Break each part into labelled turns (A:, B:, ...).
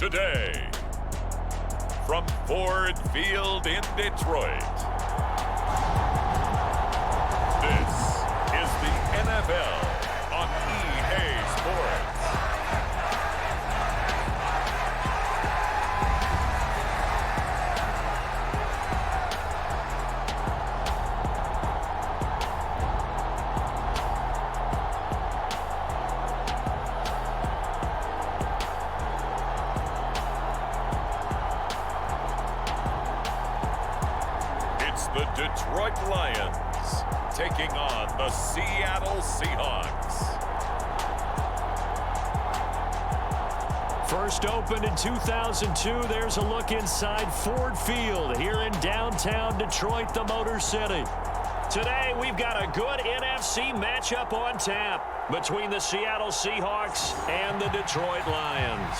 A: today. From Ford Field in Detroit, this is the NFL on EA Sports. The Detroit Lions taking on the Seattle Seahawks.
B: First opened in 2002, there's a look inside Ford Field here in downtown Detroit, the Motor City. Today, we've got a good NFC matchup on tap between the Seattle Seahawks and the Detroit Lions.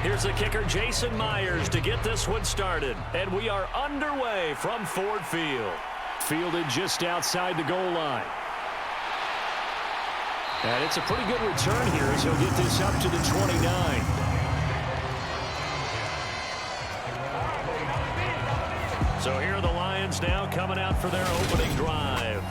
B: Here's the kicker, Jason Myers, to get this one started. And we are underway from Ford Field. Fielded just outside the goal line. And it's a pretty good return here as he'll get this up to the 29. So here are the Lions now coming out for their opening drive.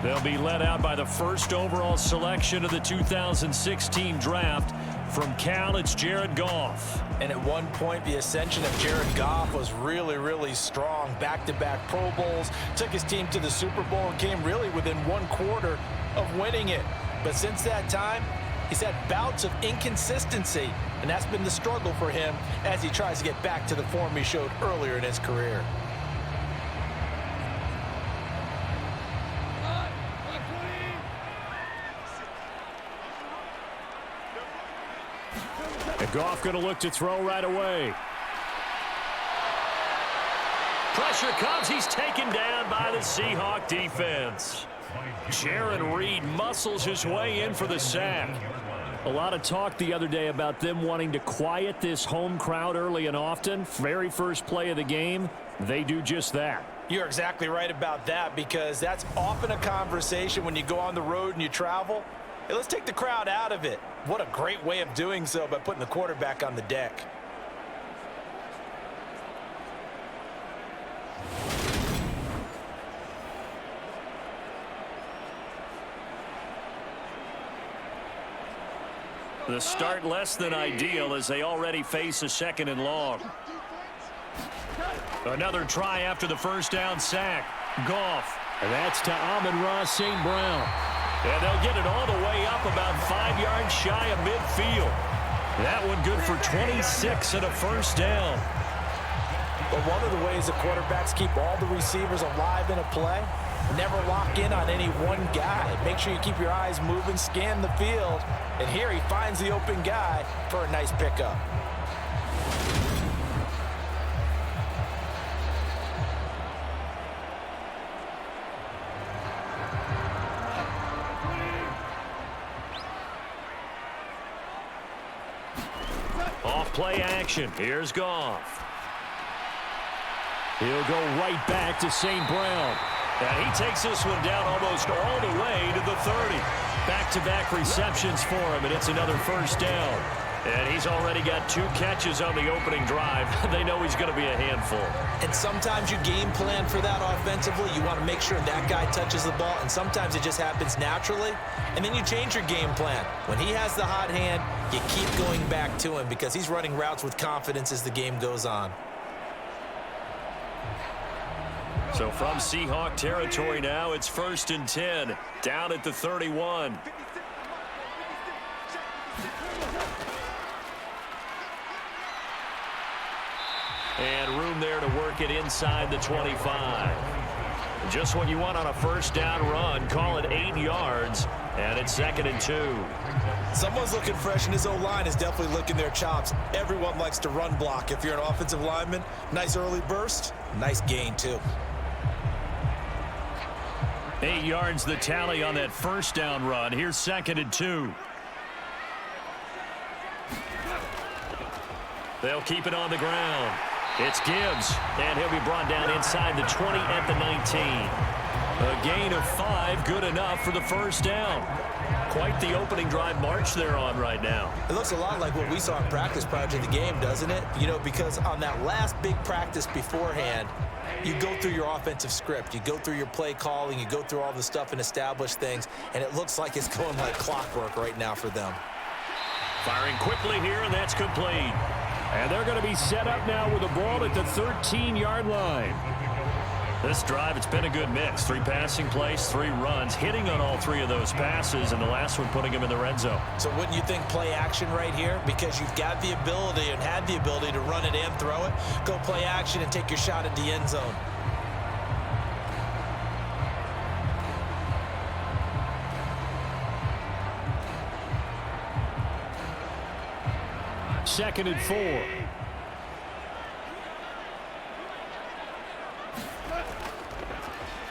B: They'll be led out by the first overall selection of the 2016 draft. From Cal, it's Jared Goff.
C: And at one point, the ascension of Jared Goff was really strong. Back-to-back Pro Bowls, took his team to the Super Bowl and came really within one quarter of winning it. But since that time, he's had bouts of inconsistency, and that's been the struggle for him as he tries to get back to the form he showed earlier in his career.
B: And Goff going to look to throw right away. Pressure comes. He's taken down by the Seahawk defense. Jaron Reed muscles his way in for the sack. A lot of talk the other day about them wanting to quiet this home crowd early and often. Very first play of the game, they do just that.
C: You're exactly right about that, because that's often a conversation when you go on the road and you travel. Hey, let's take the crowd out of it. What a great way of doing so by putting the quarterback on the deck.
B: The start less than ideal as they already face a second and long. Another try after the first down sack. Goff. And that's to Amon-Ra St. Brown. And they'll get it all the way up about 5 yards shy of midfield. That one good for 26 and a first down.
C: But one of the ways the quarterbacks keep all the receivers alive in a play, never lock in on any one guy. Make sure you keep your eyes moving, scan the field. And here he finds the open guy for a nice pickup.
B: Play action. Here's Goff. He'll go right back to St. Brown. And he takes this one down almost all the way to the 30. Back-to-back receptions for him, and it's another first down. And he's already got 2 catches on the opening drive. They know he's going to be a handful.
C: And sometimes you game plan for that offensively. You want to make sure that guy touches the ball, and sometimes it just happens naturally. And then you change your game plan. When he has the hot hand, you keep going back to him because he's running routes with confidence as the game goes on.
B: So from Seahawk territory now, it's 1st and 10, down at the 31. And room there to work it inside the 25. Just what you want on a first down run. Call it 8 yards, and it's 2nd and 2.
C: Someone's looking fresh, and his O-line is definitely licking their chops. Everyone likes to run block. If you're an offensive lineman, nice early burst, nice gain too.
B: 8 yards the tally on that first down run. Here's 2nd and 2. They'll keep it on the ground. It's Gibbs, and he'll be brought down inside the 20 at the 19. A gain of 5, good enough for the first down. Quite the opening drive march they're on right now.
C: It looks a lot like what we saw in practice prior to the game, doesn't it? You know, because on that last big practice beforehand, you go through your offensive script, you go through your play calling, you go through all the stuff and establish things, and it looks like it's going like clockwork right now for them.
B: Firing quickly here, and that's complete. And they're going to be set up now with the ball at the 13-yard line. This drive, it's been a good mix. 3 passing plays, 3 runs, hitting on all 3 of those passes, and the last one putting him in the red zone. So wouldn't you think play action right here? Because you've got the ability and had the ability to run it and throw it. Go play action and take your shot at the end zone. Second and 4.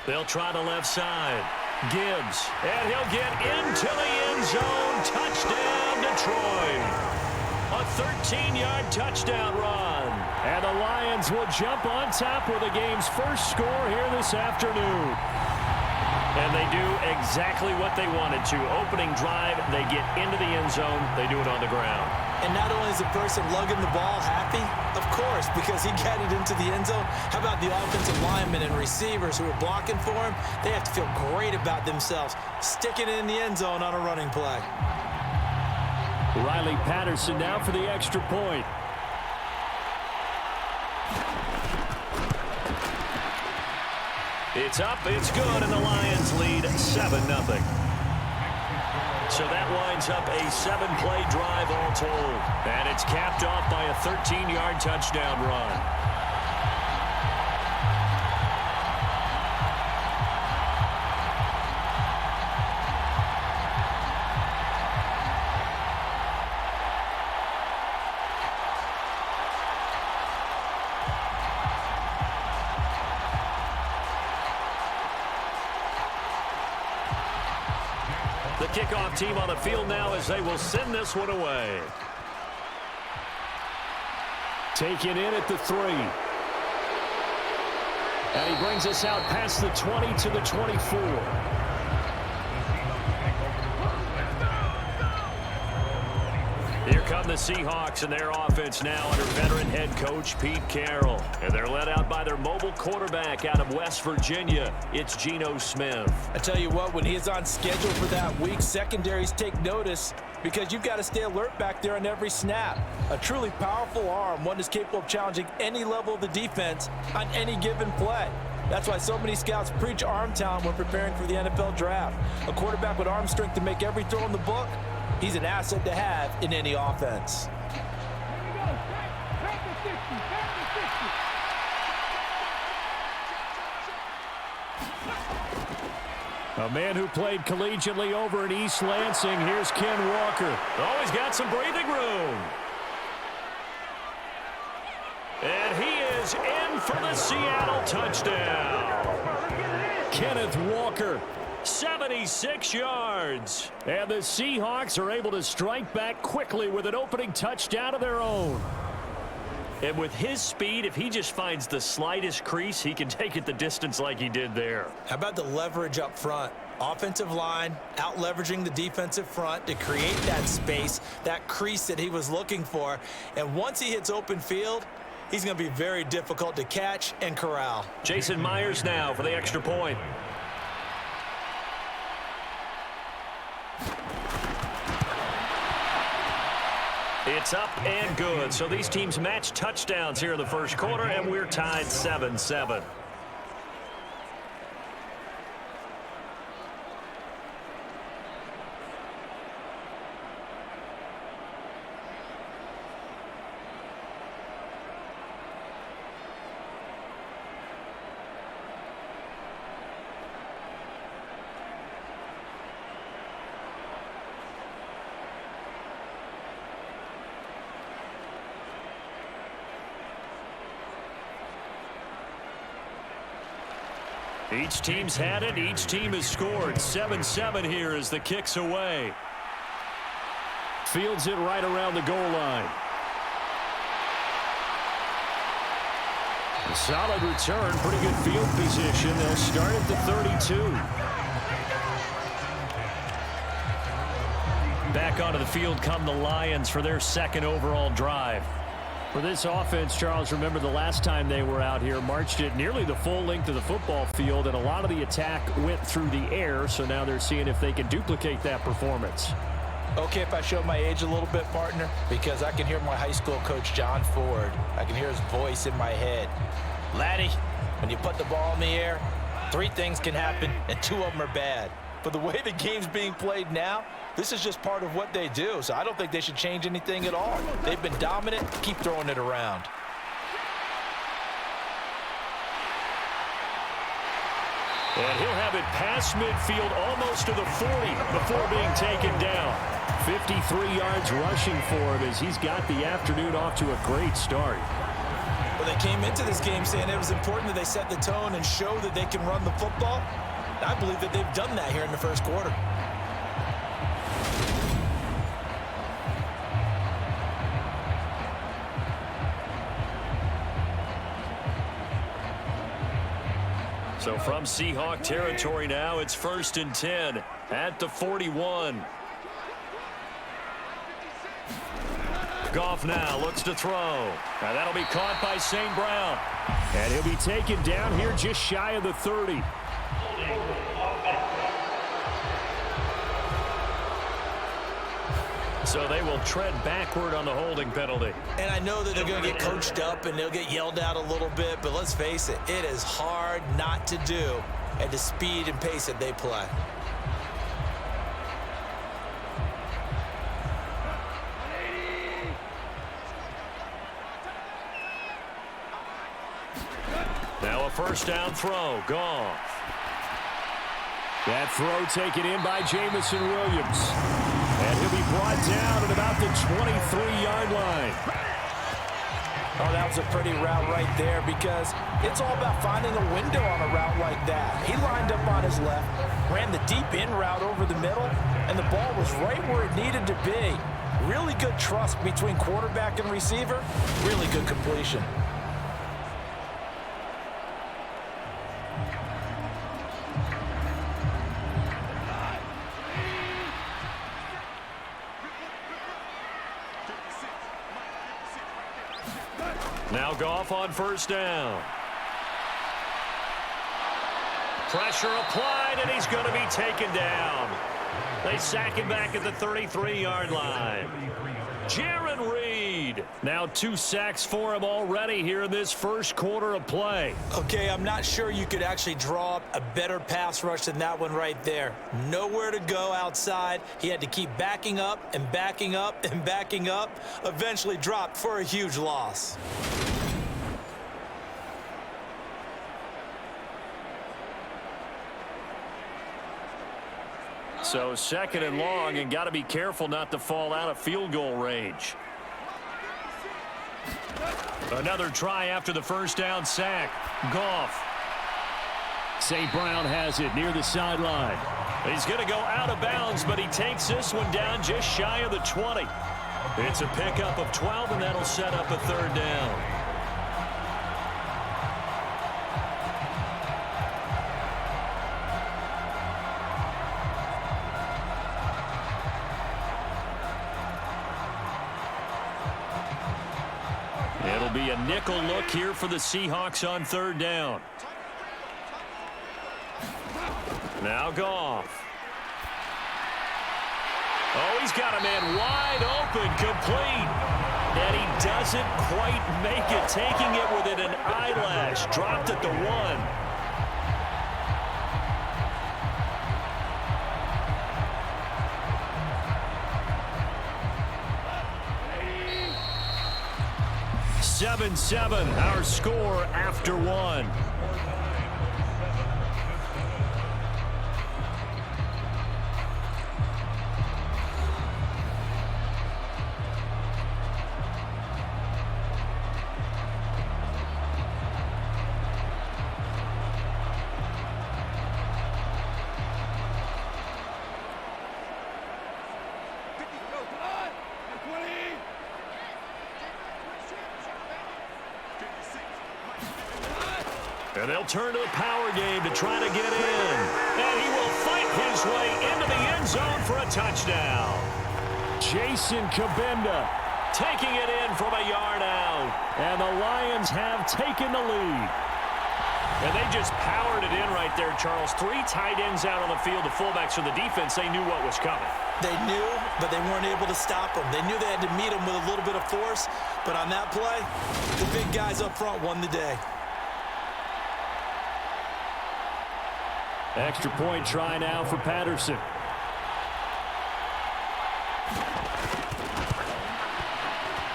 B: They'll try the left side. Gibbs, and he'll get into the end zone. Touchdown, Detroit. A 13-yard touchdown run. And the Lions will jump on top with the game's first score here this afternoon. And they do exactly what they wanted to. Opening drive, they get into the end zone. They do it on the ground. And not only is the person lugging the ball happy, of course, because he got it into the end zone. How about the offensive linemen and receivers who are blocking for him? They have to feel great about themselves, sticking it in the end zone on a running play. Riley Patterson now for the extra point. It's up, it's good, and the Lions lead 7-0. So that winds up a 7-play drive all told. And it's capped off by a 13-yard touchdown run. The kickoff team on the field now as they will send this one away. Taken in at the 3. And he brings us out past the 20 to the 24. Here come the Seahawks and their offense now under veteran head coach Pete Carroll. And they're led out by their mobile quarterback out of West Virginia. It's Geno Smith. I tell you what, when he is on schedule for that week, secondaries take notice because you've got to stay alert back there on every snap. A truly powerful arm, one that's capable of challenging any level of the defense on any given play. That's why so many scouts preach arm talent when preparing for the NFL draft. A quarterback with arm strength to make every throw in the book, he's an asset to have in any offense. A man who played collegiately over in East Lansing. Here's Ken Walker. Oh, he's got some breathing room. And he is in for the Seattle touchdown. Kenneth Walker. 76 yards. And the Seahawks are able to strike back quickly with an opening touchdown of their own. And with his speed, if he just finds the slightest crease, he can take it the distance like he did there. How about the leverage up front? Offensive line out leveraging the defensive front to create that space, that crease that he was looking for. And once he hits open field, he's going to be very difficult to catch and corral. Jason Myers now for the extra point. It's up and good. So these teams match touchdowns here in the first quarter, and we're tied 7-7. Each team's had it. Each team has scored. 7-7 here as the kick's away. Fields it right around the goal line. A solid return. Pretty good field position. They'll start at the 32. Back onto the field come the Lions for their second overall drive. For this offense, Charles, remember the last time they were out here, marched it nearly the full length of the football field, and a lot of the attack went through the air, so now they're seeing if they can duplicate that performance.
C: Okay, if I show my age a little bit, partner, because I can hear my high school coach, John Ford. I can hear his voice in my head. Laddie, when you put the ball in the air, 3 things can happen, and 2 of them are bad. But the way the game's being played now, this is just part of what they do, so I don't think they should change anything at all. They've been dominant. Keep throwing it around.
B: And he'll have it past midfield almost to the 40 before being taken down. 53 yards rushing for him as he's got the afternoon off to a great start.
C: Well, they came into this game saying it was important that they set the tone and show that they can run the football. I believe that they've done that here in the first quarter.
B: So from Seahawk territory now, it's 1st and 10 at the 41. Goff now looks to throw. Now that'll be caught by St. Brown. And he'll be taken down here just shy of the 30. So they will tread backward on the holding penalty.
C: And I know that they're going to get coached up and they'll get yelled at a little bit, but let's face it, it is hard not to do at the speed and pace that they play.
B: Now a first down throw. Goff. That throw taken in by Jamison Williams. And he'll be brought down at about the 23-yard line.
C: Oh, that was a pretty route right there because it's all about finding a window on a route like that. He lined up on his left, ran the deep in route over the middle, and the ball was right where it needed to be. Really good trust between quarterback and receiver. Really good completion.
B: Now Goff on first down. Pressure applied, and he's going to be taken down. They sack him back at the 33-yard line. Jaron Reed. Now 2 sacks for him already here in this first quarter of play.
C: Okay, I'm not sure you could actually draw up a better pass rush than that one right there. Nowhere to go outside. He had to keep backing up and backing up and backing up. Eventually dropped for a huge loss.
B: So 2nd and long, and got to be careful not to fall out of field goal range. Another try after the first down sack. Goff. St. Brown has it near the sideline. He's going to go out of bounds, but he takes this one down just shy of the 20. It's a pickup of 12, and that'll set up a 3rd down. It'll be a nickel look here for the Seahawks on 3rd down. Now Goff. Oh, he's got a man wide open, complete. And he doesn't quite make it, taking it within an eyelash. Dropped at the 1. Seven, our score after 1. And they'll turn to the power game to try to get in. And he will fight his way into the end zone for a touchdown. Jason Kabenda taking it in from a yard out. And the Lions have taken the lead. And they just powered it in right there, Charles. 3 tight ends out on the field. The fullbacks for the defense, they knew what was coming.
C: They knew, but they weren't able to stop them. They knew they had to meet them with a little bit of force. But on that play, the big guys up front won the day.
B: Extra point try now for Patterson.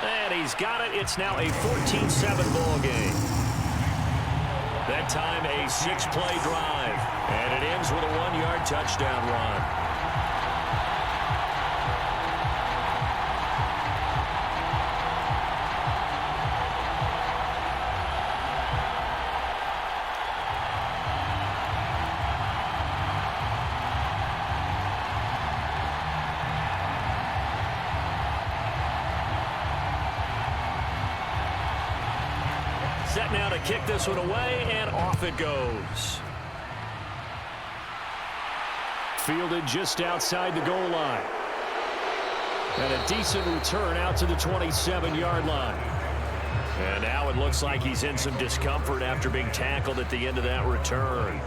B: And he's got it. It's now a 14-7 ball game. That time a 6-play drive. And it ends with a 1-yard touchdown run. Set now to kick this one away, and off it goes. Fielded just outside the goal line. And a decent return out to the 27-yard line. And now it looks like he's in some discomfort after being tackled at the end of that return.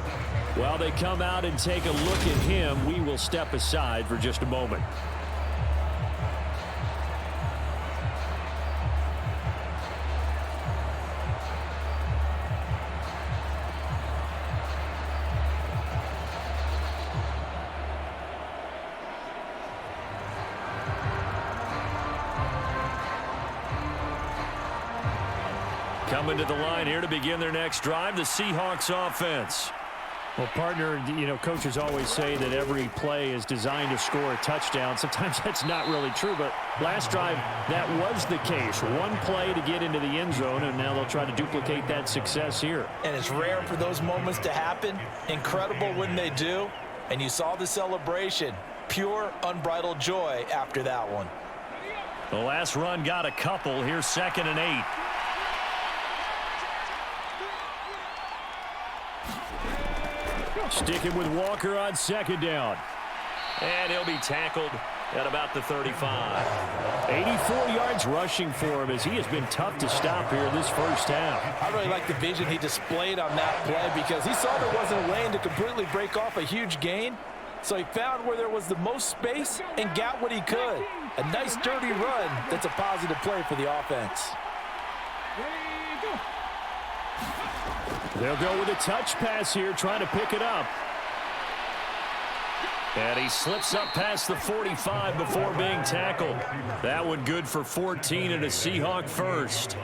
B: While they come out and take a look at him, we will step aside for just a moment. Coming to the line here to begin their next drive, the Seahawks offense. Well, partner, you know, coaches always say that every play is designed to score a touchdown. Sometimes that's not really true, but last drive, that was the case. One play to get into the end zone, and now they'll try to duplicate that success here.
C: And it's rare for those moments to happen. Incredible when they do. And you saw the celebration. Pure, unbridled joy after that one.
B: The last run got a couple. Here's 2nd and 8. Sticking with Walker on 2nd down. And he'll be tackled at about the 35. 84 yards rushing for him as he has been tough to stop here this first half.
C: I really like the vision he displayed on that play because he saw there wasn't a lane to completely break off a huge gain. So he found where there was the most space and got what he could. A nice dirty run that's a positive play for the offense.
B: They'll go with a touch pass here, trying to pick it up. And he slips up past the 45 before being tackled. That one good for 14 and a Seahawk first.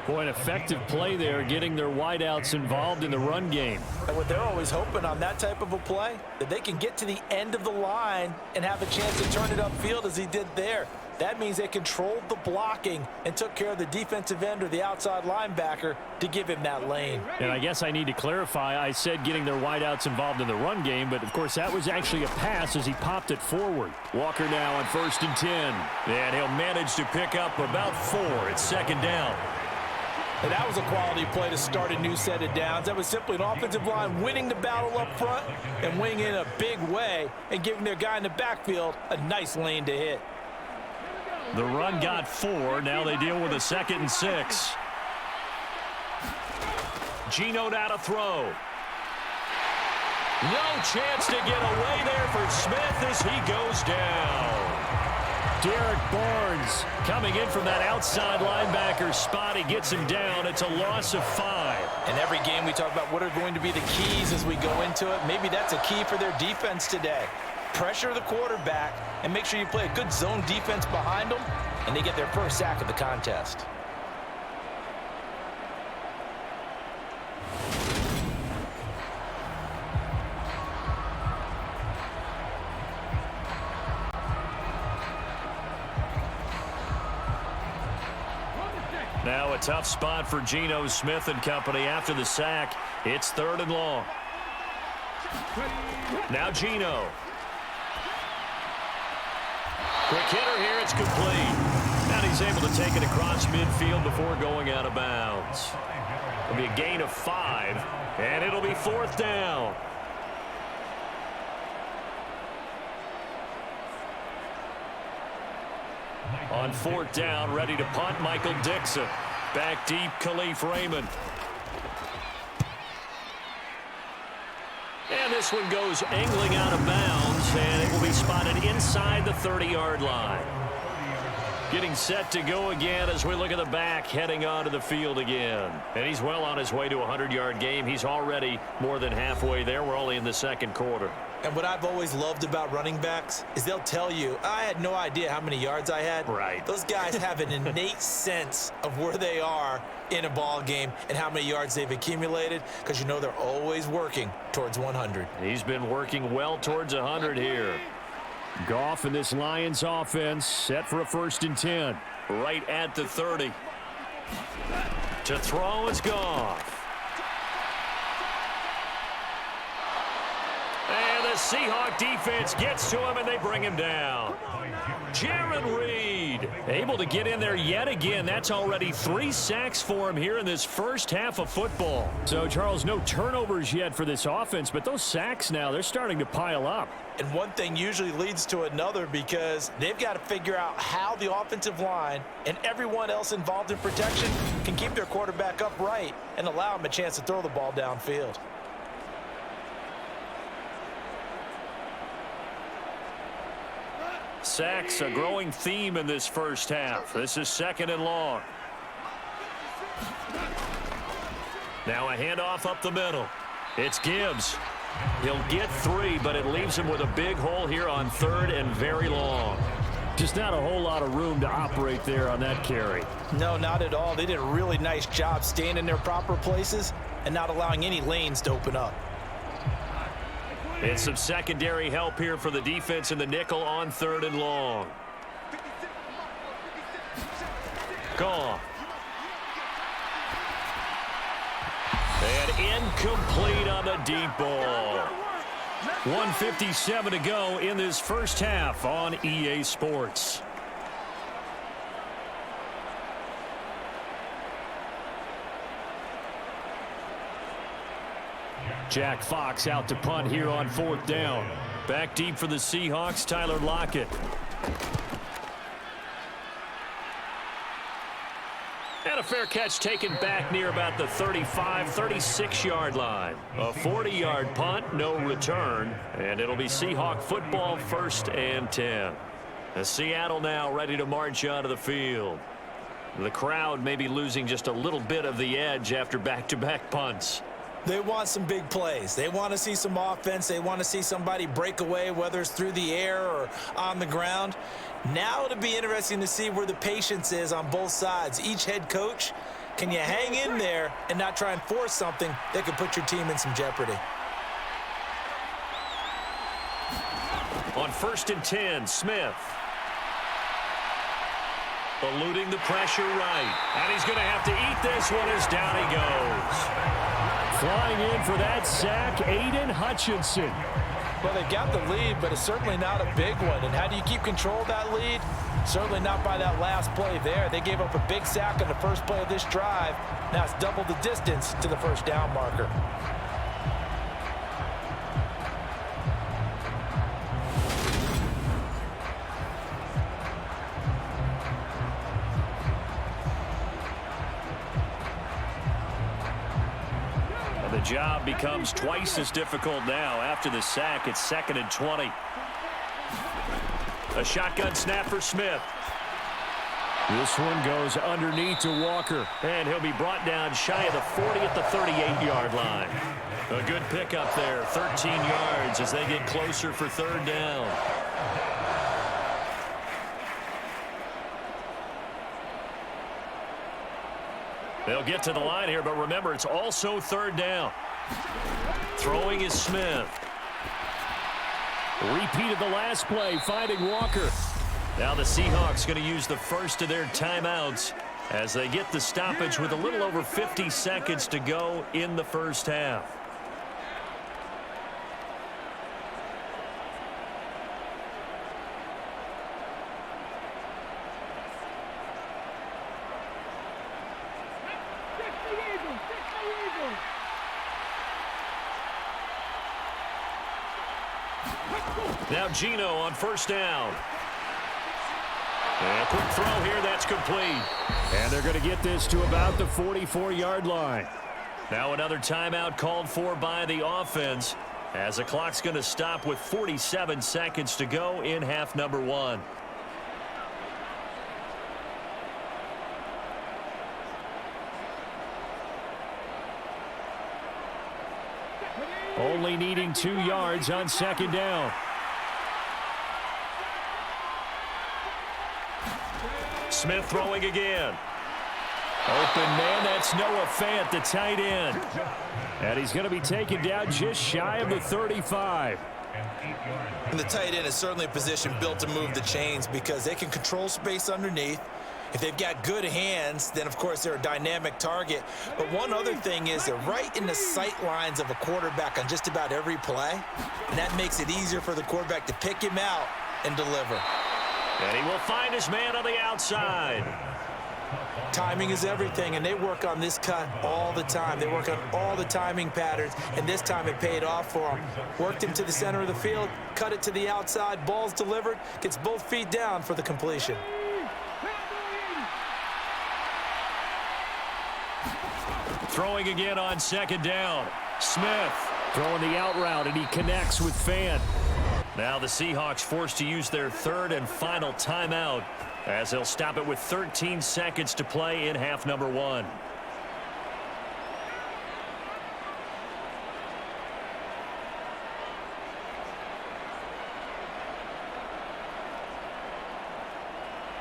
B: Boy, an effective play there, getting their wideouts involved in the run game.
C: And what they're always hoping on that type of a play, that they can get to the end of the line and have a chance to turn it upfield as he did there. That means they controlled the blocking and took care of the defensive end or the outside linebacker to give him that lane.
B: And I guess I need to clarify, I said getting their wideouts involved in the run game, but of course that was actually a pass as he popped it forward. Walker now on 1st and 10. And he'll manage to pick up about 4. It's 2nd down.
C: And that was a quality play to start a new set of downs. That was simply an offensive line winning the battle up front and winning in a big way and giving their guy in the backfield a nice lane to hit.
B: The run got 4. Now they deal with a 2nd and 6. Geno now to throw. No chance to get away there for Smith as he goes down. Derek Barnes coming in from that outside linebacker spot. He gets him down. It's a loss of 5.
C: In every game we talk about what are going to be the keys as we go into it. Maybe that's a key for their defense today. Pressure the quarterback and make sure you play a good zone defense behind them, and they get their first sack of the contest.
B: Now a tough spot for Geno Smith and company after the sack. It's 3rd and long. Now Geno. Quick hitter here, it's complete. And he he's able to take it across midfield before going out of bounds. It'll be a gain of 5, and it'll be 4th down. On 4th down, ready to punt, Michael Dixon. Back deep, Khalif Raymond. And this one goes angling out of bounds, and it will be spotted inside the 30-yard line. Getting set to go again as we look at the back heading onto the field again. And he's well on his way to a 100-yard game. He's already more than halfway there. We're only in the second quarter.
C: And what I've always loved about running backs is they'll tell you, I had no idea how many yards I had.
B: Right.
C: Those guys have an innate sense of where they are in a ball game and how many yards they've accumulated, because you know they're always working towards 100.
B: He's been working well towards 100 here. Goff and this Lions offense set for a 1st and 10. Right at the 30. To throw is Goff. And the Seahawks defense gets to him, and they bring him down. Jaron Reed able to get in there yet again. That's already 3 sacks for him here in this first half of football. So, Charles, no turnovers yet for this offense, but those sacks now, they're starting to pile up.
C: And one thing usually leads to another, because they've got to figure out how the offensive line and everyone else involved in protection can keep their quarterback upright and allow him a chance to throw the ball downfield.
B: Sacks, a growing theme in this first half. This is 2nd and long. Now a handoff up the middle. It's Gibbs. He'll get 3, but it leaves him with a big hole here on 3rd and very long. Just not a whole lot of room to operate there on that carry.
C: No, not at all. They did a really nice job staying in their proper places and not allowing any lanes to open up.
B: And some secondary help here for the defense in the nickel on 3rd and long. Goff. And incomplete on the deep ball. 1:57 to go in this first half on EA Sports. Jack Fox out to punt here on 4th down. Back deep for the Seahawks, Tyler Lockett. And a fair catch taken back near about the 35, 36-yard line. A 40-yard punt, no return. And it'll be Seahawk football, 1st and 10. And Seattle now ready to march onto the field. The crowd may be losing just a little bit of the edge after back-to-back punts.
C: They want some big plays. They want to see some offense. They want to see somebody break away, whether it's through the air or on the ground. Now it'll be interesting to see where the patience is on both sides. Each head coach, can you hang in there and not try and force something that could put your team in some jeopardy?
B: On 1st and 10, Smith. Eluding the pressure right. And he's going to have to eat this one as down he goes. Flying in for that sack, Aiden Hutchinson.
C: Well, they've got the lead, but it's certainly not a big one. And how do you keep control of that lead? Certainly not by that last play there. They gave up a big sack on the first play of this drive. Now it's double the distance to the 1st down marker.
B: The job becomes twice as difficult now. After the sack, it's 2nd and 20. A shotgun snap for Smith. This one goes underneath to Walker. And he'll be brought down shy of the 40 at the 38-yard line. A good pickup there, 13 yards as they get closer for 3rd down. They'll get to the line here, but remember, it's also 3rd down. Throwing is Smith. Repeat of the last play, finding Walker. Now the Seahawks going to use the first of their timeouts as they get the stoppage with a little over 50 seconds to go in the first half. Now Gino on first down. And a quick throw here, that's complete. And they're going to get this to about the 44-yard line. Now another timeout called for by the offense, as the clock's going to stop with 47 seconds to go in half number 1. Only needing 2 yards on second down. Smith throwing again. Open man, that's Noah Fant, the tight end. And he's going to be taken down just shy of the 35.
C: And the tight end is certainly a position built to move the chains because they can control space underneath. If they've got good hands, then, of course, they're a dynamic target. But one other thing is they're right in the sight lines of a quarterback on just about every play. And that makes it easier for the quarterback to pick him out and deliver.
B: And he will find his man on the outside.
C: Timing is everything, and they work on this cut all the time. They work on all the timing patterns, and this time it paid off for them. Worked him to the center of the field, cut it to the outside, ball's delivered, gets both feet down for the completion.
B: Throwing again on second down. Smith throwing the out route, and he connects with Fant. Now the Seahawks forced to use their third and final timeout, as they'll stop it with 13 seconds to play in half number 1.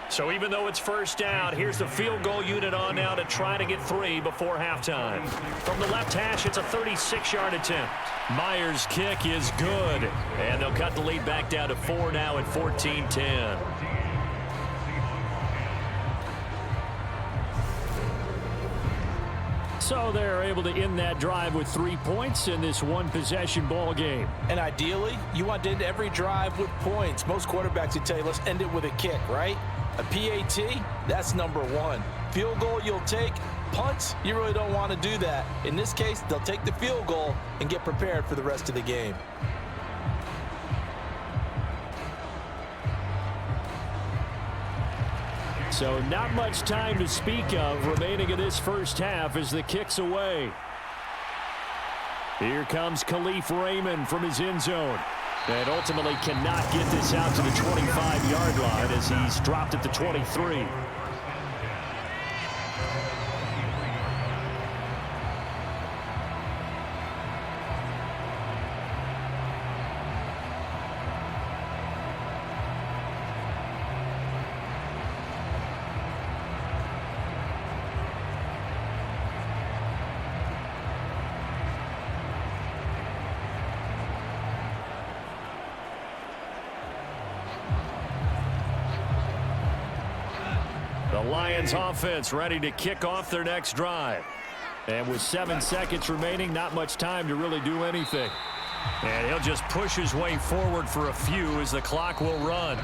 B: So even though it's first down, here's the field goal unit on now to try to get 3 before halftime. From the left hash, it's a 36-yard attempt. Myers' kick is good, and they'll cut the lead back down to 4 now at 14-10. So they're able to end that drive with 3 points in this one-possession ball game.
C: And ideally, you want to end every drive with points. Most quarterbacks would tell you, let's end it with a kick, right? A PAT, that's number 1. Field goal you'll take. Punts, you really don't want to do that. In this case, they'll take the field goal and get prepared for the rest of the game.
B: So not much time to speak of remaining in this first half as the kick's away. Here comes Khalif Raymond from his end zone. And ultimately cannot get this out to the 25-yard line as he's dropped at the 23. The Lions offense ready to kick off their next drive. And with 7 seconds remaining, not much time to really do anything. And he'll just push his way forward for a few as the clock will run.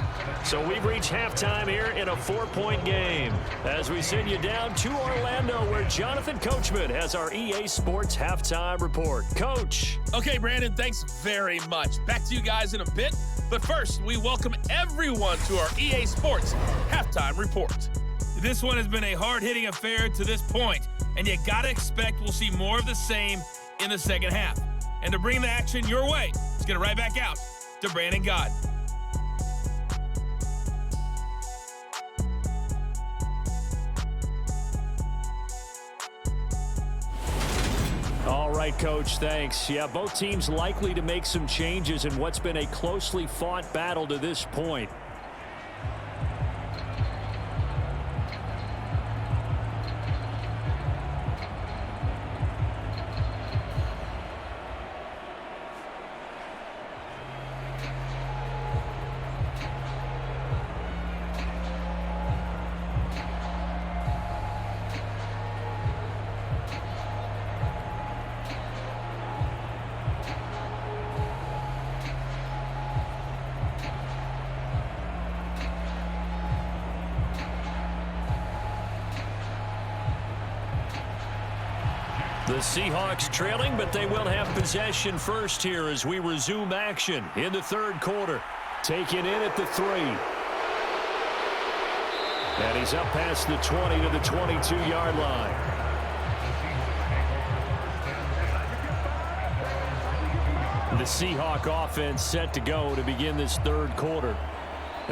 B: So we've reached halftime here in a 4-point game as we send you down to Orlando, where Jonathan Coachman has our EA Sports halftime report. Coach.
D: Okay, Brandon, thanks very much. Back to you guys in a bit. But first, we welcome everyone to our EA Sports halftime report. This one has been a hard-hitting affair to this point, and you gotta expect we'll see more of the same in the second half. And to bring the action your way, let's get it right back out to Brandon God.
B: All right, Coach, thanks. Yeah, both teams likely to make some changes in what's been a closely fought battle to this point. The Seahawks trailing, but they will have possession first here as we resume action in the third quarter. Taken in at the 3. And he's up past the 20 to the 22-yard line. The Seahawk offense set to go to begin this third quarter.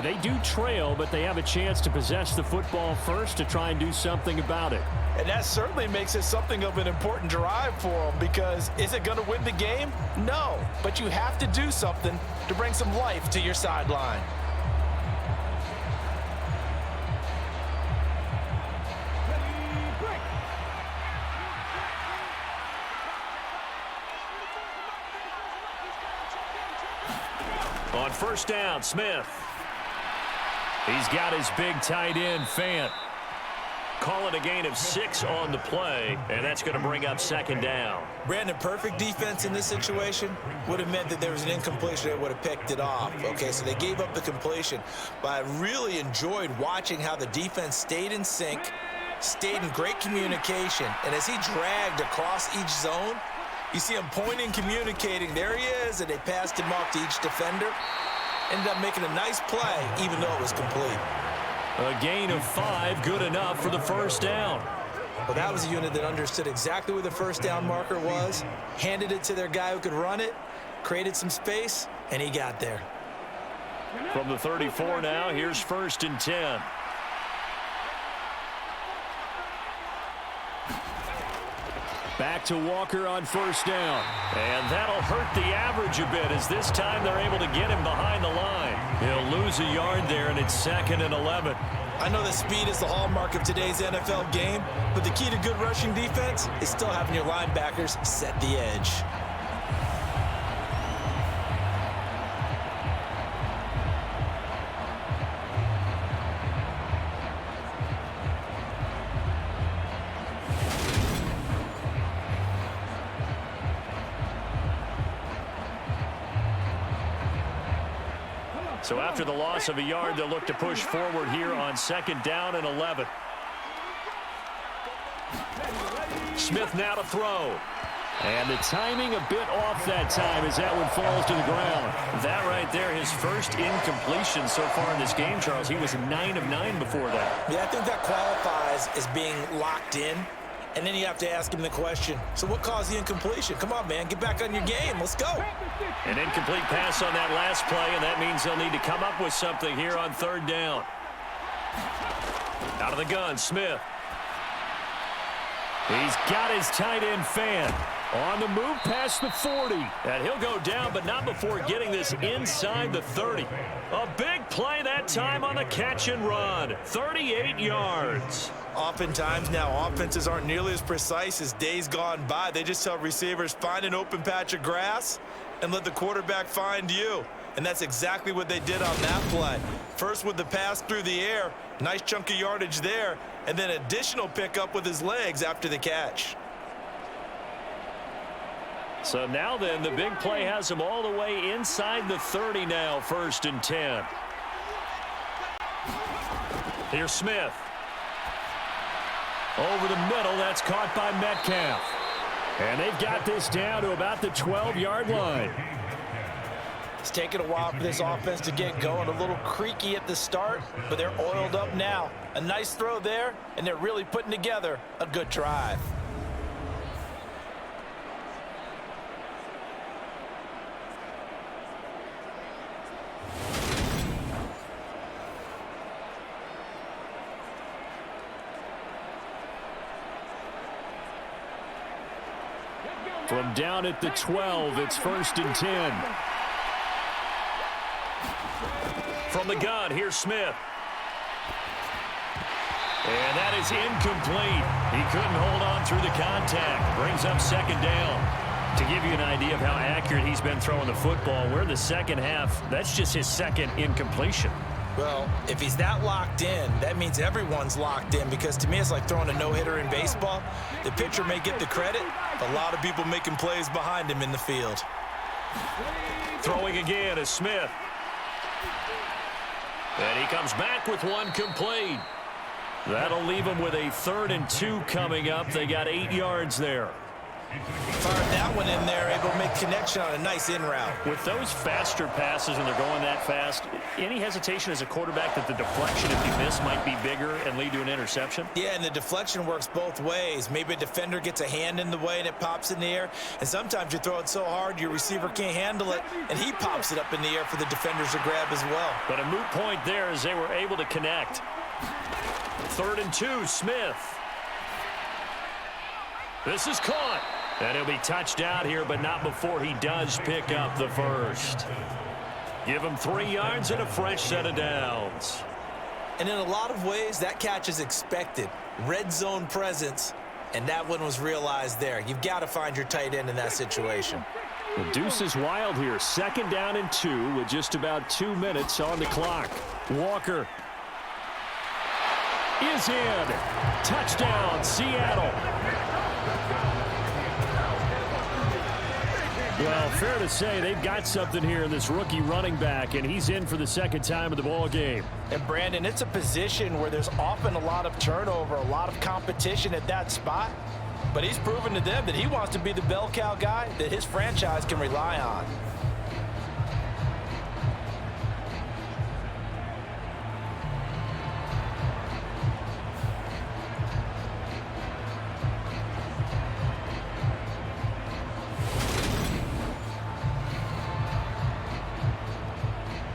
B: They do trail, but they have a chance to possess the football first to try and do something about it.
C: And that certainly makes it something of an important drive for them, because is it going to win the game? No, but you have to do something to bring some life to your sideline.
B: On first down, Smith. He's got his big tight end, Fant. Call it a gain of 6 on the play, and that's going to bring up second down.
C: Brandon, perfect defense in this situation would have meant that there was an incompletion that would have picked it off. Okay, so they gave up the completion, but I really enjoyed watching how the defense stayed in sync, stayed in great communication, and as he dragged across each zone, you see him pointing, communicating. There he is, and they passed him off to each defender. Ended up making a nice play, even though it was complete.
B: A gain of 5, good enough for the first down.
C: Well, that was a unit that understood exactly where the first down marker was, handed it to their guy who could run it, created some space, and he got there.
B: From the 34 now, here's first and 10. Back to Walker on first down. And that'll hurt the average a bit, as this time they're able to get him behind the line. He'll lose a yard there, and it's 2nd and 11.
C: I know that speed is the hallmark of today's NFL game, but the key to good rushing defense is still having your linebackers set the edge.
B: So after the loss of a yard, they'll look to push forward here on second down and 11. Smith now to throw. And the timing a bit off that time as that one falls to the ground. That right there, his first incompletion so far in this game, Charles. He was 9 of 9 before that.
C: Yeah, I think that qualifies as being locked in. And then you have to ask him the question, so what caused the incompletion? Come on, man, get back on your game. Let's go.
B: An incomplete pass on that last play, and that means they'll need to come up with something here on third down. Out of the gun, Smith. He's got his tight end, Fant. On the move past the 40. And he'll go down, but not before getting this inside the 30. A big play that time on the catch and run. 38 yards.
C: Oftentimes now, offenses aren't nearly as precise as days gone by. They just tell receivers, find an open patch of grass and let the quarterback find you. And that's exactly what they did on that play. First with the pass through the air, nice chunk of yardage there, and then additional pickup with his legs after the catch.
B: So now then, the big play has him all the way inside the 30 now, 1st and 10. Here's Smith. Over the middle, that's caught by Metcalf. And they've got this down to about the 12-yard line.
C: It's taken a while for this offense to get going. A little creaky at the start, but they're oiled up now. A nice throw there, and they're really putting together a good drive.
B: From down at the 12, it's 1st and 10. From the gun, here's Smith. And that is incomplete. He couldn't hold on through the contact. Brings up second down. To give you an idea of how accurate he's been throwing the football, we're in the second half. That's just his second incompletion.
C: Well, if he's that locked in, that means everyone's locked in, because to me it's like throwing a no-hitter in baseball. The pitcher may get the credit, but a lot of people making plays behind him in the field.
B: Throwing again is Smith. And he comes back with one complete. That'll leave him with a 3rd and 2 coming up. They got 8 yards there.
C: Fired that one in there, able to make connection on a nice in route.
B: With those faster passes and they're going that fast, any hesitation as a quarterback that the deflection, if you miss, might be bigger and lead to an interception?
C: Yeah, and the deflection works both ways. Maybe a defender gets a hand in the way and it pops in the air, and sometimes you throw it so hard your receiver can't handle it, and he pops it up in the air for the defenders to grab as well.
B: But a moot point there as they were able to connect. 3rd and 2, Smith. This is caught. And he'll be touched out here, but not before he does pick up the first. Give him 3 yards and a fresh set of downs.
C: And in a lot of ways, that catch is expected. Red zone presence, and that one was realized there. You've got to find your tight end in that situation.
B: The deuce is wild here. 2nd down and 2 with just about 2 minutes on the clock. Walker is in. Touchdown, Seattle. Well, fair to say they've got something here in this rookie running back, and he's in for the 2nd time of the ball game.
C: And, Brandon, it's a position where there's often a lot of turnover, a lot of competition at that spot. But he's proven to them that he wants to be the bell cow guy that his franchise can rely on.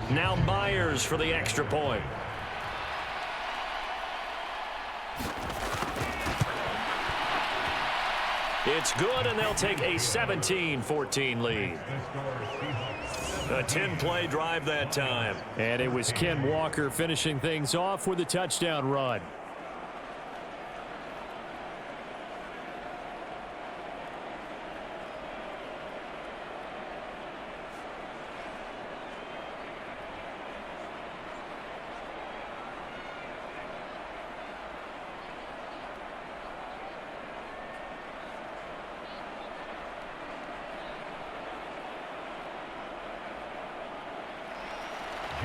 B: Now Myers for the extra point. It's good, and they'll take a 17-14 lead. A 10-play drive that time. And it was Ken Walker finishing things off with a touchdown run.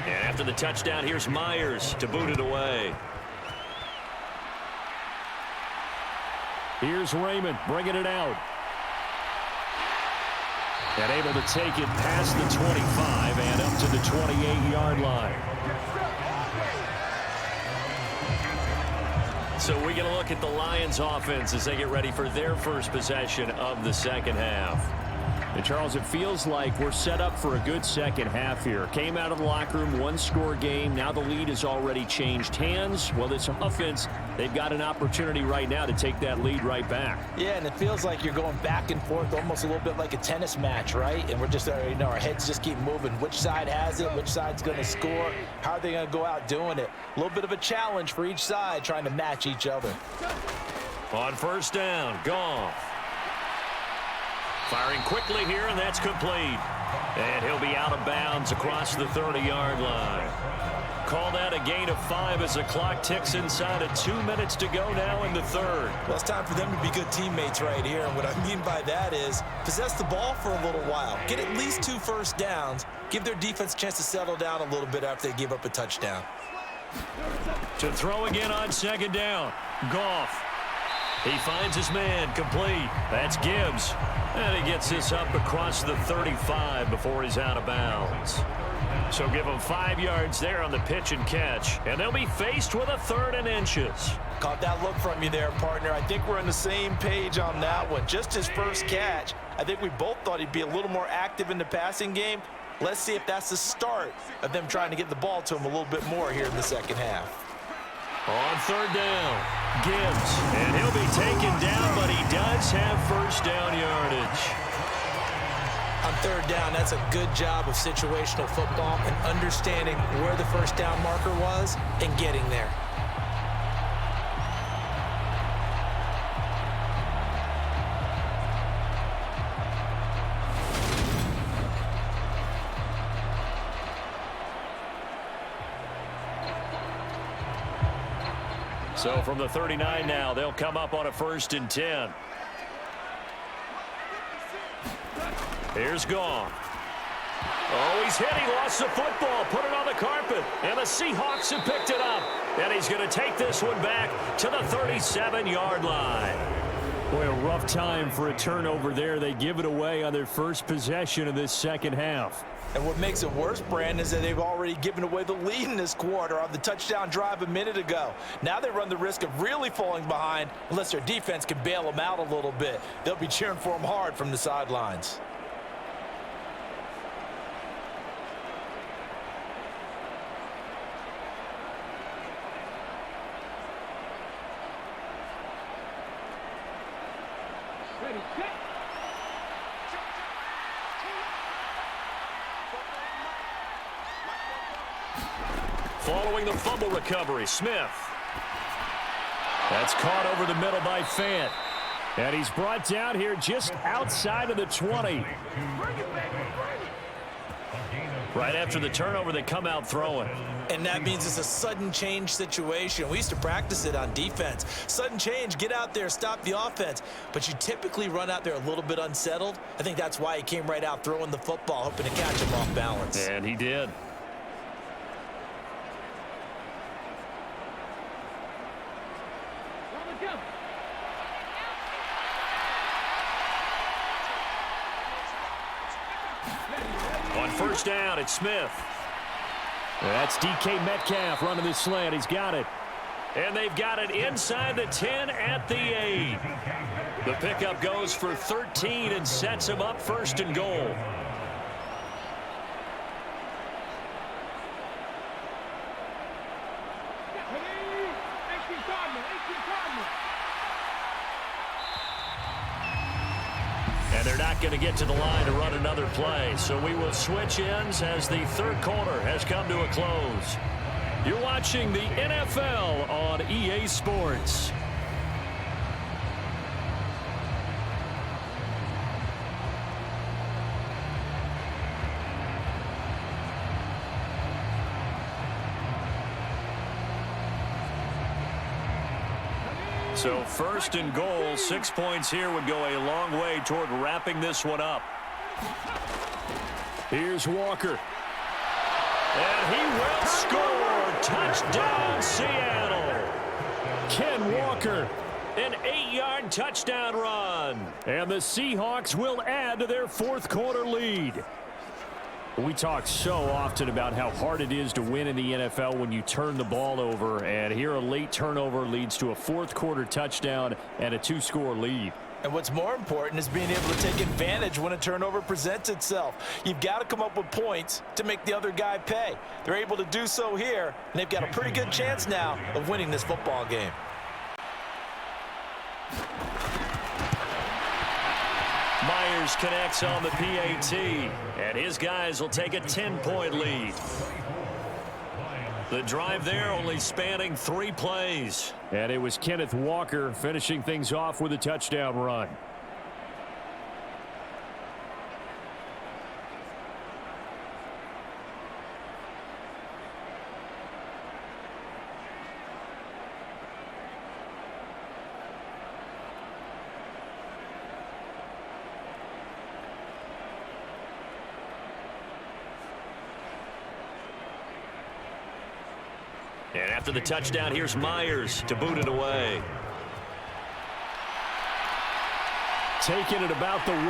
B: And after the touchdown, here's Myers to boot it away. Here's Raymond bringing it out. And able to take it past the 25 and up to the 28-yard line. So we get a look at the Lions offense as they get ready for their first possession of the 2nd half. And Charles, it feels like we're set up for a good 2nd half here. Came out of the locker room, 1-score game. Now the lead has already changed hands. Well, this offense, they've got an opportunity right now to take that lead right back.
C: Yeah, and it feels like you're going back and forth, almost a little bit like a tennis match, right? And we're just, our heads just keep moving. Which side has it? Which side's going to score? How are they going to go out doing it? A little bit of a challenge for each side, trying to match each other.
B: On 1st down, Goff. Firing quickly here, and that's complete. And he'll be out of bounds across the 30-yard line. Called out a gain of 5 as the clock ticks inside of 2 minutes to go now in the 3rd.
C: Well, it's time for them to be good teammates right here. And what I mean by that is possess the ball for a little while. Get at least 2 first downs. Give their defense a chance to settle down a little bit after they give up a touchdown.
B: To throw again on 2nd down. Goff. He finds his man, complete. That's Gibbs. And he gets this up across the 35 before he's out of bounds. So give him 5 yards there on the pitch and catch. And they'll be faced with a 3rd and inches.
C: Caught that look from you there, partner. I think we're on the same page on that one. Just his first catch. I think we both thought he'd be a little more active in the passing game. Let's see if that's the start of them trying to get the ball to him a little bit more here in the 2nd half.
B: On 3rd down, Gibbs. And he'll be taken down, but he does have first down yardage.
C: On 3rd down, that's a good job of situational football and understanding where the first down marker was and getting there.
B: So from the 39 now, they'll come up on a 1st and 10. Here's Goff. Oh, he's hit. He lost the football. Put it on the carpet. And the Seahawks have picked it up. And he's going to take this one back to the 37-yard line. Boy, a rough time for a turnover there. They give it away on their first possession of this second half.
C: And what makes it worse, Brandon, is that they've already given away the lead in this quarter on the touchdown drive a minute ago. Now they run the risk of really falling behind unless their defense can bail them out a little bit. They'll be cheering for them hard from the sidelines.
B: Following the fumble recovery, Smith. That's caught over the middle by Fant. And he's brought down here just outside of the 20. Right after the turnover, they come out throwing.
C: And that means it's a sudden change situation. We used to practice it on defense. Sudden change, get out there, stop the offense. But you typically run out there a little bit unsettled. I think that's why he came right out throwing the football, hoping to catch him off balance.
B: And he did. On first down, it's Smith. That's DK Metcalf running this slant. He's got it. And they've got it inside the 10 at the 8. The pickup goes for 13 and sets him up first and goal. And they're not going to get to the line to run another play. So we will switch ends as the third quarter has come to a close. You're watching the NFL on EA Sports. So first and goal, 6 points here would go a long way toward wrapping this one up. Here's Walker. And he will score. Touchdown, Seattle. Ken Walker, an 8-yard touchdown run. And the Seahawks will add to their fourth quarter lead. We talk so often about how hard it is to win in the NFL when you turn the ball over, and here a late turnover leads to a fourth quarter touchdown and a 2-score lead.
C: And what's more important is being able to take advantage when a turnover presents itself. You've got to come up with points to make the other guy pay. They're able to do so here, and they've got a pretty good chance now of winning this football game.
B: Myers connects on the PAT, and his guys will take a 10-point lead. The drive there only spanning 3 plays. And it was Kenneth Walker finishing things off with a touchdown run. And after the touchdown, here's Myers to boot it away. Taking it about the 1.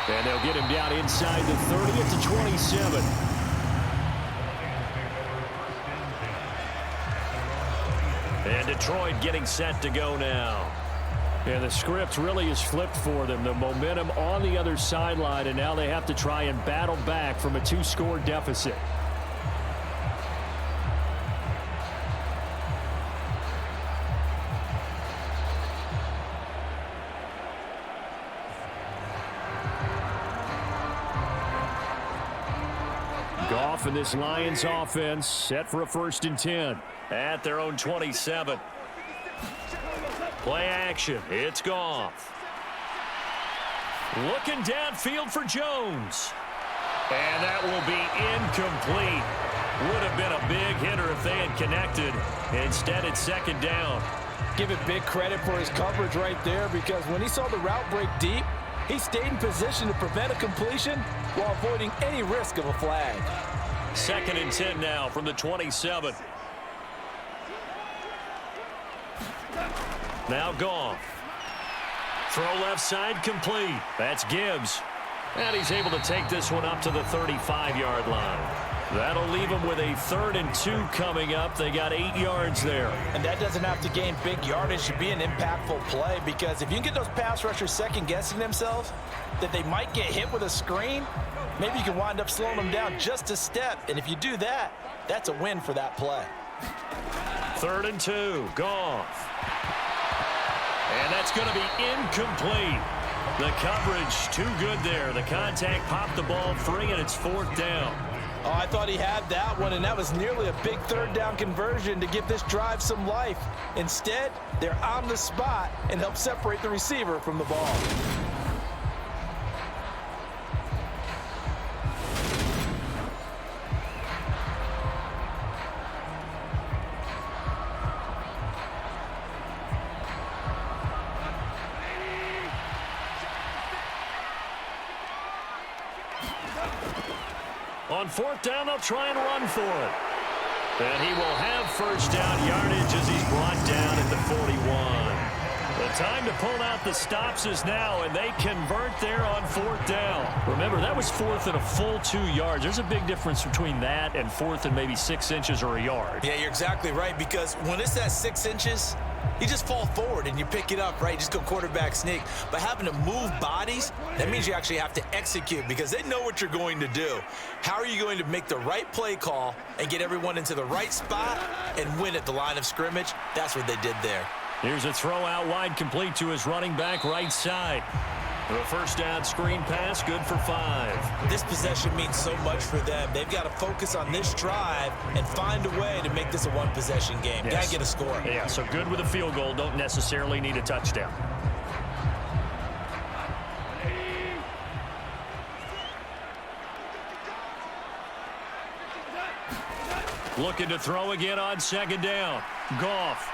B: And they'll get him down inside the 30 at the 27. And Detroit getting set to go now. And the script really is flipped for them. The momentum on the other sideline, and now they have to try and battle back from a 2-score deficit. Goff and this Lions offense set for a 1st and 10 at their own 27. Play action. It's Goff. Looking downfield for Jones. And that will be incomplete. Would have been a big hitter if they had connected. Instead, it's 2nd down.
C: Give it big credit for his coverage right there, because when he saw the route break deep, he stayed in position to prevent a completion while avoiding any risk of a flag.
B: 2nd and 10 now from the 27. Now Goff. Throw left side complete. That's Gibbs. And he's able to take this one up to the 35-yard line. That'll leave them with a 3rd and 2 coming up. They got 8 yards there.
C: And that doesn't have to gain big yardage to be an impactful play, because if you can get those pass rushers second-guessing themselves that they might get hit with a screen, maybe you can wind up slowing them down just a step. And if you do that, that's a win for that play.
B: 3rd and 2. Goff. And that's going to be incomplete. The coverage too good there. The contact popped the ball free, and it's 4th down.
C: Oh, I thought he had that one, and that was nearly a big 3rd down conversion to give this drive some life. Instead, they're on the spot and help separate the receiver from the ball.
B: On 4th down, they'll try and run for it. And he will have 1st down yardage as he's brought down at the 41. The time to pull out the stops is now, and they convert there on 4th down. Remember, that was 4th and a full 2 yards. There's a big difference between that and 4th and maybe 6 inches or a yard.
C: Yeah, you're exactly right, because when it's at 6 inches, you just fall forward and you pick it up, right? Just go quarterback sneak. But having to move bodies, that means you actually have to execute, because they know what you're going to do. How are you going to make the right play call and get everyone into the right spot and win at the line of scrimmage? That's what they did there.
B: Here's a throw out wide, complete to his running back right side. The 1st down screen pass, good for 5.
C: This possession means so much for them. They've got to focus on this drive and find a way to make this a one-possession game.
B: Yes.
C: Got to get a score.
B: Yeah, so good with a field goal. Don't necessarily need a touchdown. Looking to throw again on 2nd down. Goff.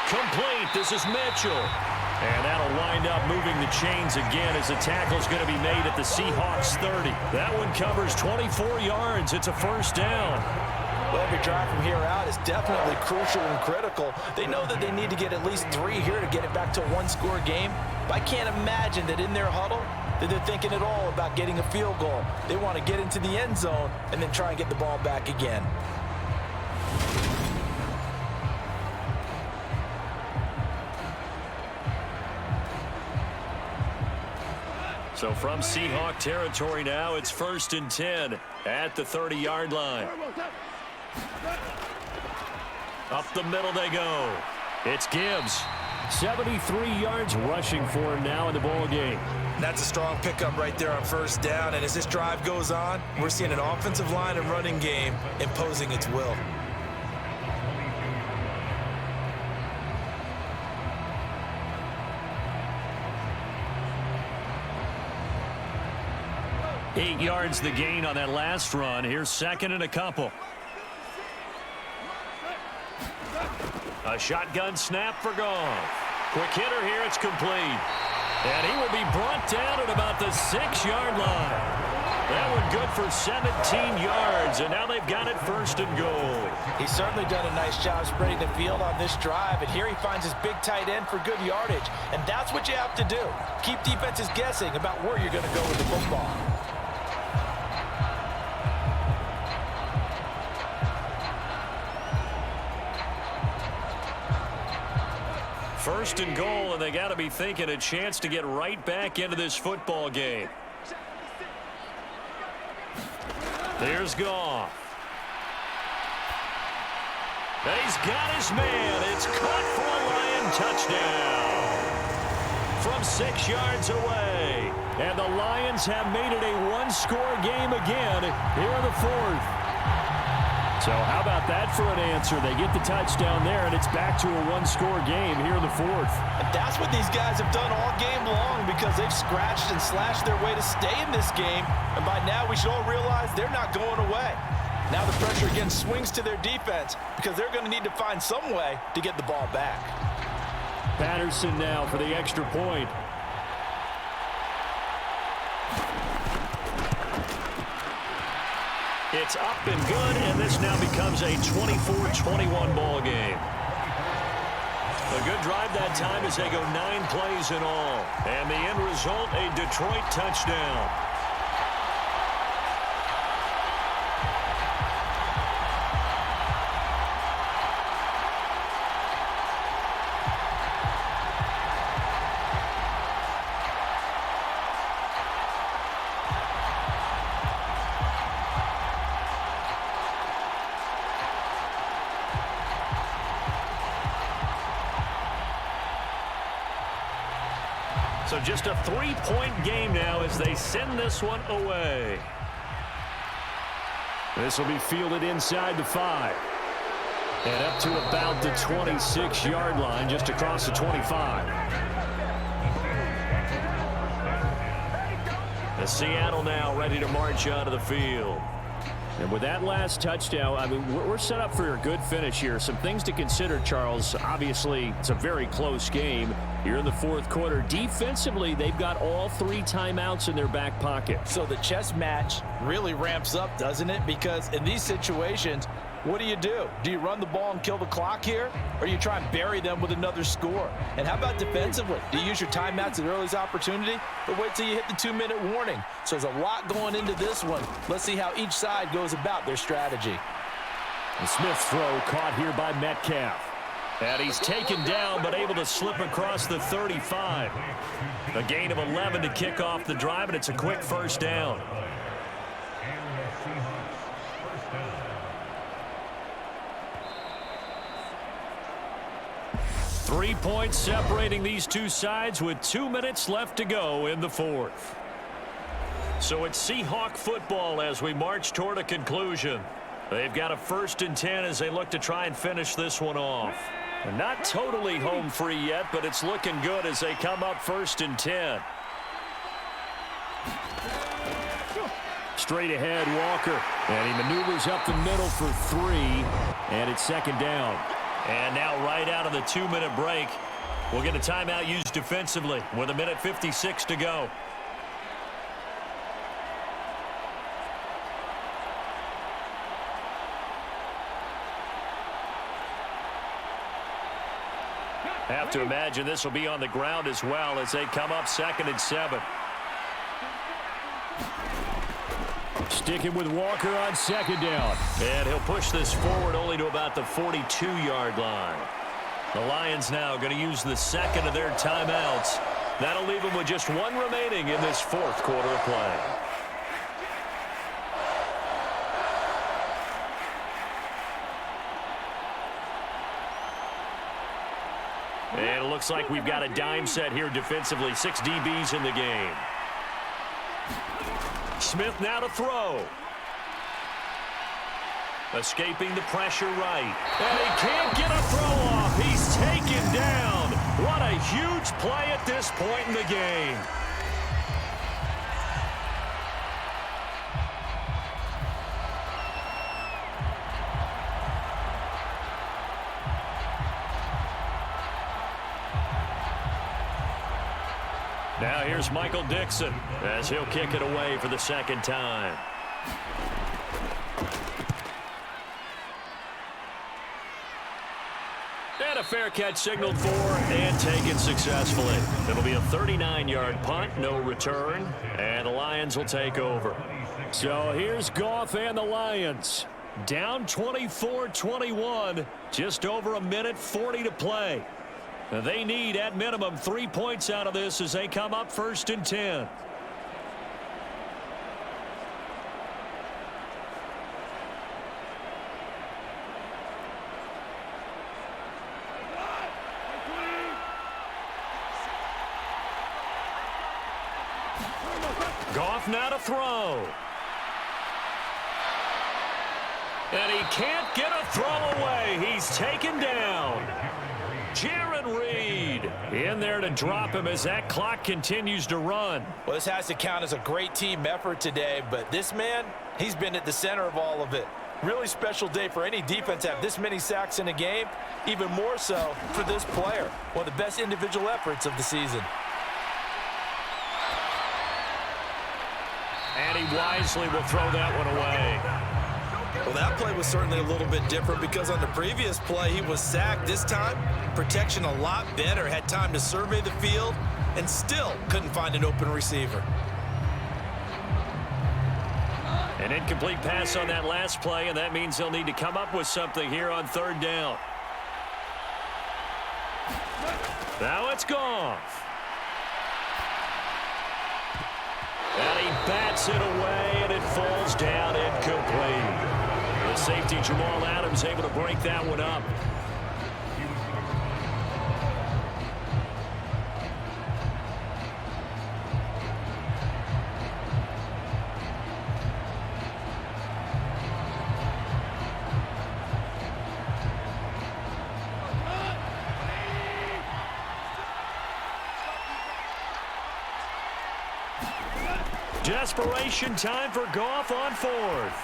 B: Complete. This is Mitchell. And that'll wind up moving the chains again as the tackle's going to be made at the Seahawks 30. That one covers 24 yards. It's a 1st down.
C: Well, every drive from here out is definitely crucial and critical. They know that they need to get at least 3 here to get it back to a one-score game. But I can't imagine that in their huddle that they're thinking at all about getting a field goal. They want to get into the end zone and then try and get the ball back again.
B: So from Seahawk territory now, it's 1st and 10 at the 30-yard line. Up the middle they go. It's Gibbs. 73 yards rushing for him now in the ball game.
C: That's a strong pickup right there on 1st down. And as this drive goes on, we're seeing an offensive line and running game imposing its will.
B: Eight yards the gain on that last run. Here's 2nd and a couple. A shotgun snap for Goff. Quick hitter here. It's complete. And he will be brought down at about the 6-yard line. That one good for 17 yards. And now they've got it 1st and goal.
C: He's certainly done a nice job spreading the field on this drive. And here he finds his big tight end for good yardage. And that's what you have to do. Keep defenses guessing about where you're going to go with the football.
B: 1st and goal, and they got to be thinking a chance to get right back into this football game. There's Goff. And he's got his man. It's caught for a Lion touchdown from 6 yards away. And the Lions have made it a one-score game again here in the 4th. So how about that for an answer? They get the touchdown there, and it's back to a one-score game here in the 4th.
C: And that's what these guys have done all game long, because they've scratched and slashed their way to stay in this game. And by now, we should all realize they're not going away. Now the pressure again swings to their defense, because they're going to need to find some way to get the ball back.
B: Patterson now for the extra point. It's up and good, and this now becomes a 24-21 ball game. A good drive that time as they go 9 plays in all. And the end result, a Detroit touchdown. So just a 3-point game now as they send this one away. This will be fielded inside the 5. And up to about the 26-yard line, just across the 25. The Seattle now ready to march out of the field. And with that last touchdown, I mean, we're set up for a good finish here. Some things to consider, Charles. Obviously, it's a very close game here in the fourth quarter. Defensively, they've got all 3 timeouts in their back pocket.
C: So the chess match really ramps up, doesn't it? Because in these situations, what do? Do you run the ball and kill the clock here? Or you try and bury them with another score? And how about defensively? Do you use your timeouts at the earliest opportunity? Or wait till you hit the 2-minute warning? So there's a lot going into this one. Let's see how each side goes about their strategy.
B: The Smith throw caught here by Metcalf. And he's taken down but able to slip across the 35. A gain of 11 to kick off the drive, and it's a quick first down. 3 points separating these two sides with 2 minutes left to go in the fourth. So it's Seahawk football as we march toward a conclusion. They've got a 1st and 10 as they look to try and finish this one off. And not totally home free yet, but it's looking good as they come up 1st and 10. Straight ahead, Walker. And he maneuvers up the middle for 3. And it's 2nd down. And now right out of the 2-minute break, we'll get a timeout used defensively with 1:56 to go. Have to imagine this will be on the ground as well as they come up 2nd and 7. Sticking with Walker on 2nd down. And he'll push this forward only to about the 42-yard line. The Lions now going to use the 2nd of their timeouts. That'll leave them with just 1 remaining in this 4th quarter of play. And it looks like we've got a dime set here defensively. 6 DBs in the game. Smith now to throw. Escaping the pressure right. And he can't get a throw off. He's taken down. What a huge play at this point in the game. Now here's Michael Dixon as he'll kick it away for the 2nd time. And a fair catch signaled for and taken successfully. It'll be a 39-yard punt, no return, and the Lions will take over. So here's Goff and the Lions. Down 24-21, just over 1:40 to play. They need, at minimum, 3 points out of this as they come up 1st and 10. Goff now to throw. And he can't get a throw away. He's taken down. Jaron Reed in there to drop him as that clock continues to run.
C: Well, this has to count as a great team effort today, but this man, he's been at the center of all of it. Really special day for any defense to have this many sacks in a game, even more so for this player. One of the best individual efforts of the season.
B: And he wisely will throw that one away.
C: Well, that play was certainly a little bit different because on the previous play, he was sacked. This time, protection a lot better. Had time to survey the field and still couldn't find an open receiver.
B: An incomplete pass on that last play, and that means they'll need to come up with something here on third down. Now it's Goff. And he bats it away, and it falls down incomplete. The safety, Jamal Adams, able to break that one up. Desperation time for Goff on fourth.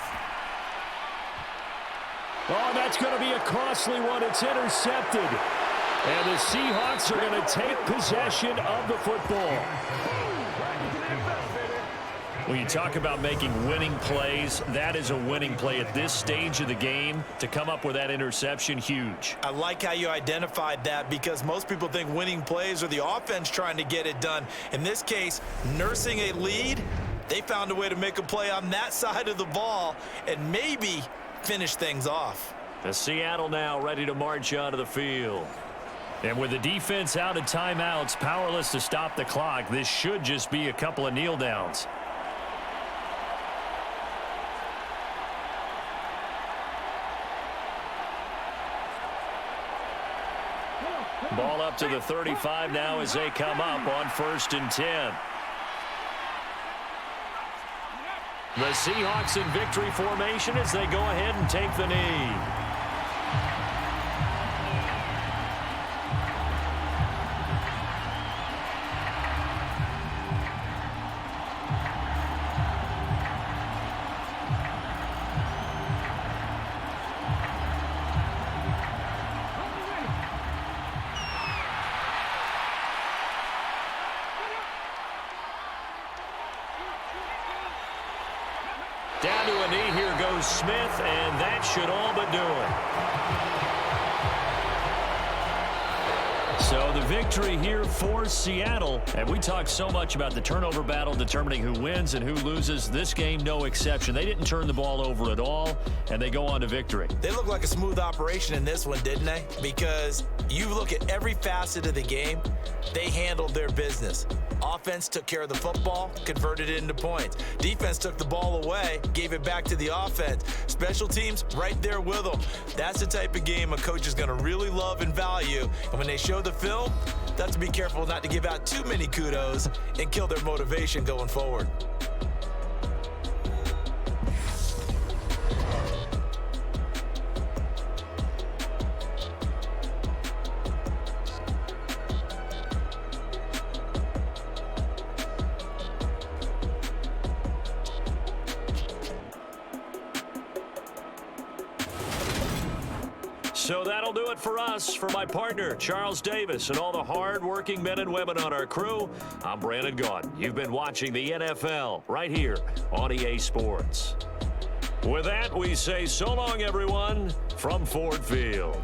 B: Oh, that's going to be a costly one. It's intercepted. And the Seahawks are going to take possession of the football. When you talk about making winning plays, that is a winning play at this stage of the game. To come up with that interception, huge.
C: I like how you identified that because most people think winning plays are the offense trying to get it done. In this case, nursing a lead, they found a way to make a play on that side of the ball and maybe finish things off.
B: The Seattle now ready to march onto the field. And with the defense out of timeouts, powerless to stop the clock, this should just be a couple of kneel downs. Ball up to the 35 now as they come up on 1st and 10. The Seahawks in victory formation as they go ahead and take the knee. Down to a knee, here goes Smith, and that should all but do it. So the victory here for Seattle. And we talked so much about the turnover battle determining who wins and who loses. This game, no exception. They didn't turn the ball over at all, and they go on to victory.
C: They look like a smooth operation in this one, didn't they? Because you look at every facet of the game, they handled their business. Offense took care of the football, converted it into points. Defense took the ball away, gave it back to the offense. Special teams right there with them. That's the type of game a coach is going to really love and value. And when they show the film, they have to be careful not to give out too many kudos and kill their motivation going forward.
B: So that'll do it for us. For my partner, Charles Davis, and all the hard-working men and women on our crew, I'm Brandon Gaudin. You've been watching the NFL right here on EA Sports. With that, we say so long, everyone, from Ford Field.